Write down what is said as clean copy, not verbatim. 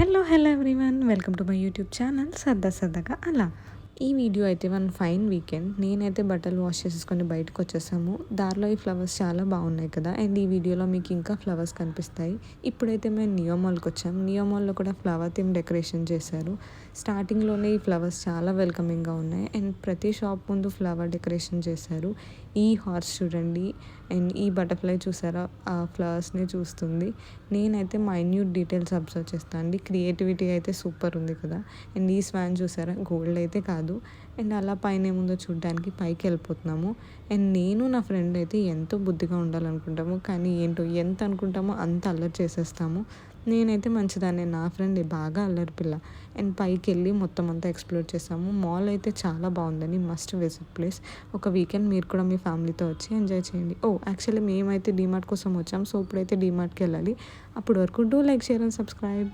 Hello everyone. Welcome to my YouTube channel సరదాగా అలా. ఈ వీడియో అయితే వన్ ఫైన్ వీకెండ్. నేనైతే బట్టలు వాష్ చేసేసుకొని బయటకు వచ్చేసాము. దారిలో ఈ ఫ్లవర్స్ చాలా బాగున్నాయి కదా, అండ్ ఈ వీడియోలో మీకు ఇంకా ఫ్లవర్స్ కనిపిస్తాయి. ఇప్పుడైతే మేము నియో మాల్కి వచ్చాం. నియో మాల్లో కూడా ఫ్లవర్ థీమ్ డెకరేషన్ చేశారు. స్టార్టింగ్లోనే ఈ ఫ్లవర్స్ చాలా వెల్కమింగ్గా ఉన్నాయి, అండ్ ప్రతి షాప్ ముందు ఫ్లవర్ డెకరేషన్ చేశారు. ఈ హార్స్ చూడండి, అండ్ ఈ బటర్ఫ్లై చూసారా, ఆ ఫ్లవర్స్ని చూస్తుంది. నేనైతే మైన్యూట్ డీటెయిల్స్ అబ్జర్వ్ చేస్తాను అండి. క్రియేటివిటీ అయితే సూపర్ ఉంది కదా. అండ్ ఈ స్వాన్ చూసారా, గోల్డ్ అయితే కాదు. అండ్ అలా పైన ఏముందో చూడడానికి పైకి వెళ్ళిపోతున్నాము. అండ్ నేను నా ఫ్రెండ్ అయితే ఎంతో బుద్ధిగా ఉండాలనుకుంటాము, కానీ ఏంటో ఎంత అనుకుంటామో అంత అల్లరి చేసేస్తాము. నేనైతే మంచిదాన్ని, నా ఫ్రెండ్ బాగా అల్లరి పిల్ల. అండ్ పైకి వెళ్ళి మొత్తం అంతా ఎక్స్ప్లోర్ చేసాము. మాల్ అయితే చాలా బాగుందని, మస్ట్ విజిట్ ప్లేస్. ఒక వీకెండ్ మీరు కూడా మీ ఫ్యామిలీతో వచ్చి ఎంజాయ్ చేయండి. యాక్చువల్లీ మేమైతే డీమార్ట్ కోసం వచ్చాం, సో ఇప్పుడైతే డీమార్ట్కి వెళ్ళాలి. అప్పటి వరకు do like, share and subscribe.